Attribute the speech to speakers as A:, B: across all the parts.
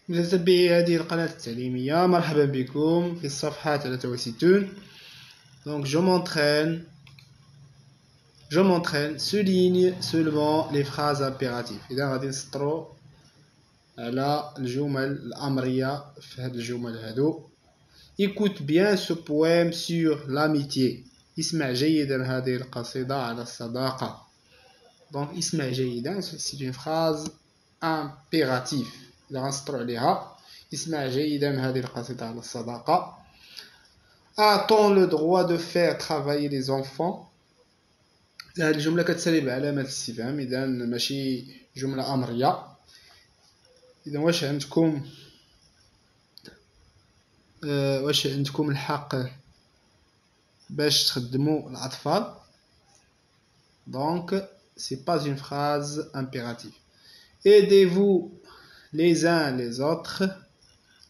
A: متتبعي هذه القناة التعليمية، مرحبا بكم في الصفحة 63. Donc je m'entraîne, souligne seulement les phrases impératives. إذا غادي نسطرو على الجمل الأمرية في هاد الجمل هادو. Écoute bien ce poème sur l'amitié. اسمع جيدا هذه القصيدة على الصداقة. Donc اسمع جيدا c'est une phrase impérative. إذا غنسطرو عليها اسمع جيدا هذه القصيدة على الصداقة. A-t-on le droit de faire travailler les enfants؟ هذه الجملة كتسالي بعلامة الاستفهام، إذا ماشي جملة أمرية. إذا واش عندكم الحق باش تخدموا الأطفال؟ Donc c'est pas une phrase impérative. Aidez-vous les uns les autres.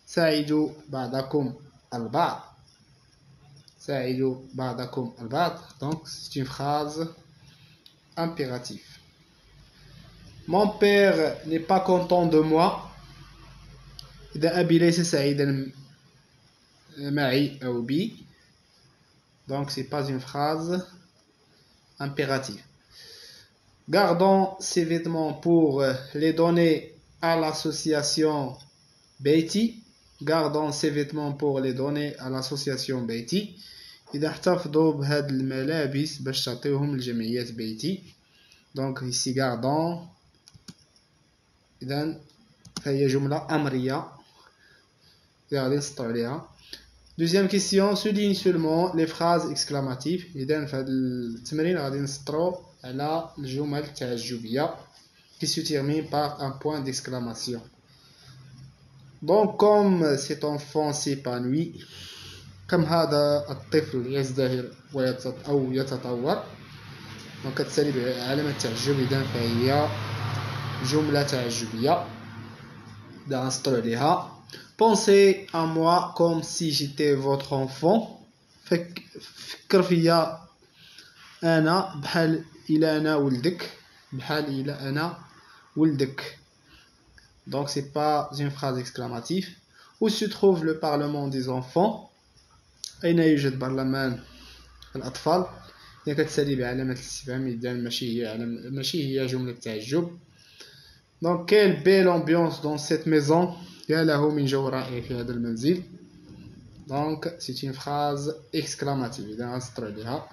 A: ساعدوا بعضكم البعض. ساعدوا بعضكم البعض. Donc c'est une phrase impérative. Mon père n'est pas content de moi. إذا أبي ليس سعيدا معي أو بي. Donc c'est pas une phrase impérative. Gardons ces vêtements pour les donner à l'association Betty. Gardons ces vêtements pour les donner à l'association Betty. إذا احتفظوا بهاد الملابس باش تعطيوهم لجمعية بيتي. Donc ici gardons. إذا فهي جملة أمرية إذا غادي نسطرو عليها. Deuxième question, souligne seulement les phrases exclamatives. إذا في هاد التمرين غادي نسطرو على الجمل التعجبية qui se termine par un point d'exclamation. Donc comme cet enfant s'épanouit, كم هذا الطفل يزدهر أو يتطور. Donc كتسالي بعلامة التعجب، إذا فهي جملة تعجبية. إذا غنسطرو عليها. Pensez à moi comme si j'étais votre enfant. فكر فيا أنا بحال إلا أنا ولدك. بحال إلا أنا ولدك. Donc c'est pas une phrase exclamative. Où se trouve le parlement des enfants؟ أين يوجد برلمان الأطفال؟ إذا كتسالي بعلامة الاستفهام، إذا ماشي هي جملة تعجب. Donc quelle belle ambiance dans cette maison. يا له من جو رائع في هذا المنزل. Donc c'est une phrase exclamative. إذا غنسطرو عليها.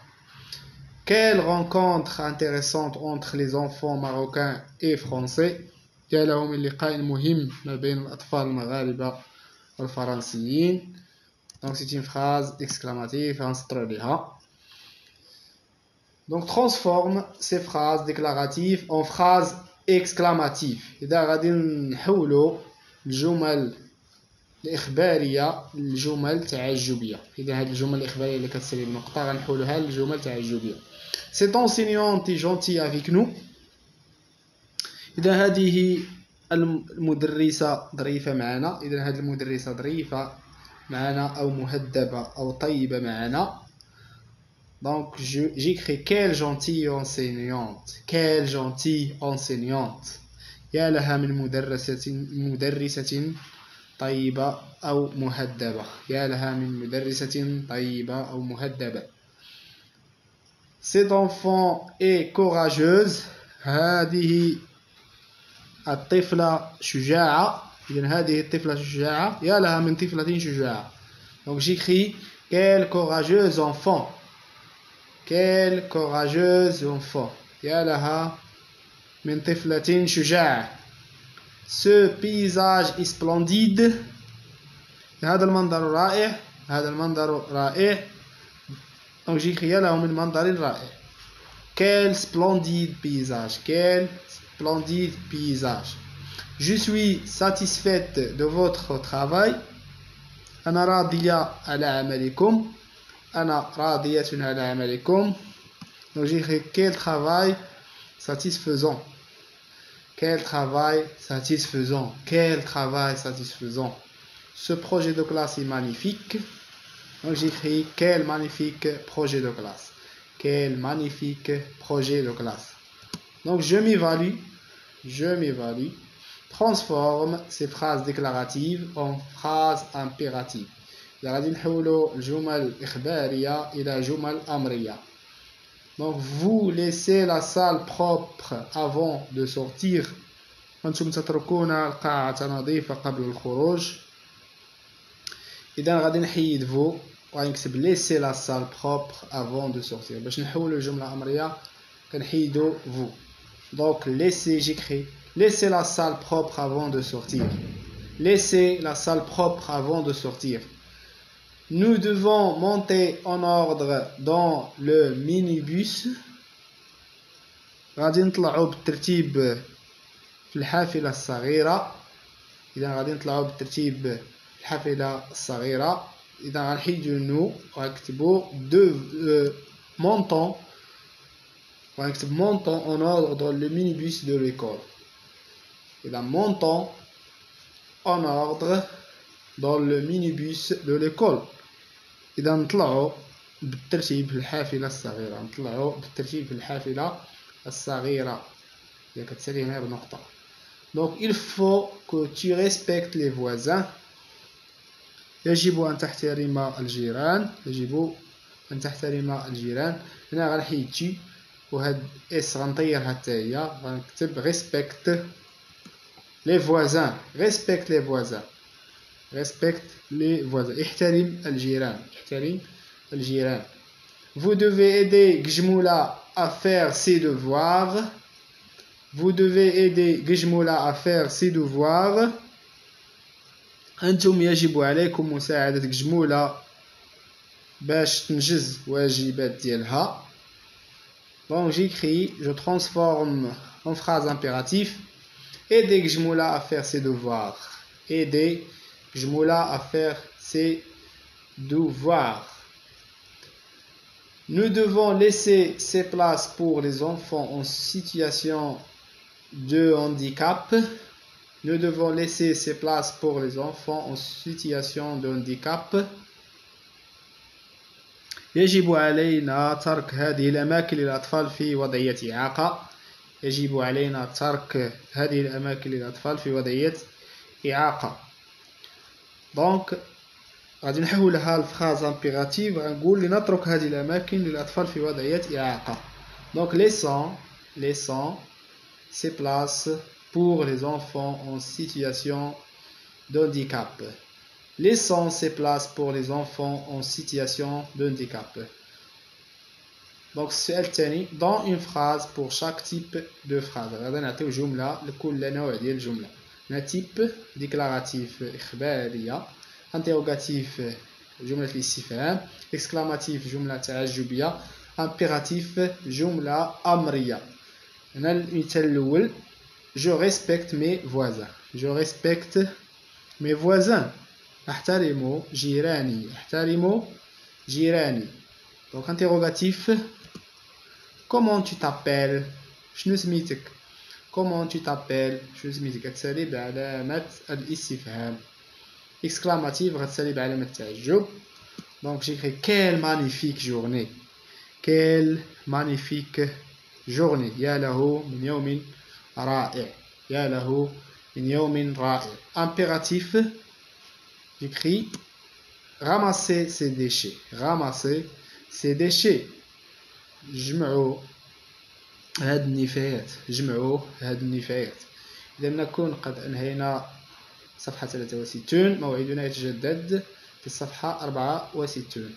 A: Quelle rencontre intéressante entre les enfants marocains et français. يا له من لقاء مهم ما بين الأطفال المغاربة والفرنسيين. Donc c'est une phrase exclamative. غنسطرو عليها. Donc transforme ces phrases déclaratives en phrases exclamatives. إذا غادي نحولو الجمل الإخبارية للجمل تعجبية. إذا هاد الجمل الإخبارية اللي كتسالي بنقطة غنحولوها للجمل تعجبية. Cette enseignante est gentille avec nous. إذا هذه المدرسة ظريفة معنا. إذا هذه المدرسة ظريفة معنا أو مهذبة أو طيبة معنا. Donc j'écris quelle gentille enseignante. Quelle gentille enseignante. يا لها من مدرسة طيبة أو مهذبة. يا لها من مدرسة طيبة أو مهذبة. Cet enfant est courageuse. هذه الطفلة شجاعة. إذن هذه الطفلة شجاعة. يا لها من طفلة شجاعة. Donc j'écris quelle courageuse enfant. Quelle courageuse enfant. يا لها من طفلة شجاعة. Ce paysage est splendide. هذا المنظر رائع. هذا المنظر رائع. Donc j'écris يا له من منظر رائع. Quel splendide paysage. Quel splendide paysage. Je suis satisfaite de votre travail. أنا راضية على عملكم. أنا راضية على عملكم. Donc j'écris quel travail satisfaisant. Quel travail satisfaisant. Quel travail satisfaisant. Ce projet de classe est magnifique. Donc j'écris quel magnifique projet de classe. Quel magnifique projet de classe. Donc je m'évalue. Je m'évalue. transforme ces phrases déclaratives en phrases impératives. غادي نحولوا الجمل الإخبارية إلى جمل أمرية. Donc vous laissez la salle propre avant de sortir. أنتم تتركون القاعة نظيفة قبل الخروج. إذا غادي نحيد vous وغادي نكتب laissez la salle propre avant de sortir. باش نحولوا الجملة أمرية كنحيدوا vous. Donc laissez, j'écris laissez la salle propre avant de sortir. Laissez la salle propre avant de sortir. Nous devons monter en ordre dans le minibus. غادي نطلعوا بالترتيب في الحافلة الصغيرة. إذا غادي نطلعوا بالترتيب في الحافلة الصغيرة. إذا غنحيدو نو وغنكتبو montons. وغنكتب montons en ordre dans le minibus de l'école. إذا montons en ordre dans le minibus de l'école. إذا نطلعوا بالترتيب في الحافلة الصغيرة. نطلعوا بالترتيب في الحافلة الصغيرة. إذا كتسالي هنا بنقطة. Donc il faut que tu respectes les voisins. يجب أن تحترم الجيران. يجب أن تحترم الجيران. هنا غنحيد تي وهاد اس غنطيرها حتى هي. غنكتب respecte les voisins. Respecte les voisins. Respecte les voisins. احترم الجيران. احترم الجيران. Vous devez aider Gijmoula à faire ses devoirs. Vous devez aider Gijmoula à faire ses devoirs. أنتم يجب عليكم مساعدة جمولة باش تنجز واجبات ديالها. Donc j'écris, je transforme en phrase impérative. Aider Gijmoula à faire ses devoirs. Aider Gijmoula à faire ses devoirs. Nous devons laisser ces places pour les enfants en situation de handicap. Nous devons laisser ces places pour les enfants en situation de handicap. يجب علينا ترك هذه الأماكن للأطفال في وضعية إعاقة. يجب علينا ترك هذه الأماكن للأطفال في وضعية إعاقة. Donc غادي نحولها لفراز امبيراتيف. غنقول لنترك هذه الأماكن للأطفال في وضعية إعاقة. Donc laissons ces places pour les enfants en situation de handicap. Laissons ces places pour les enfants en situation de handicap. Donc السؤال الثاني dans une phrase pour chaque type de phrase. غادي نعطيو جملة لكل نوع ديال الجملة. type déclaratif إخبارية. interrogatif جملة الاستفهام. exclamatif جملة تعجبية. impératif جملة أمرية. هنا المثال الأول je respecte mes voisins. Je respecte mes voisins. أحترم جيراني. أحترم جيراني. Donc interrogatif. Comment tu t'appelles? شنو سميتك? Comment tu t'appelles? شنو سميتك؟ غتسالي بعلامة الاستفهام. exclamatif غتسالي بعلامة التعجب. Donc j'écris quelle magnifique journée. Quelle magnifique journée. يا له من يوم رائع. يا له من يوم رائع. impératif. J'écris ramasser ces déchets. Ramasser ces déchets. جمعوا هاد النفايات. جمعوا هاد النفايات. إذا نكون قد أنهينا صفحة 63. موعدنا يتجدد في الصفحة 64.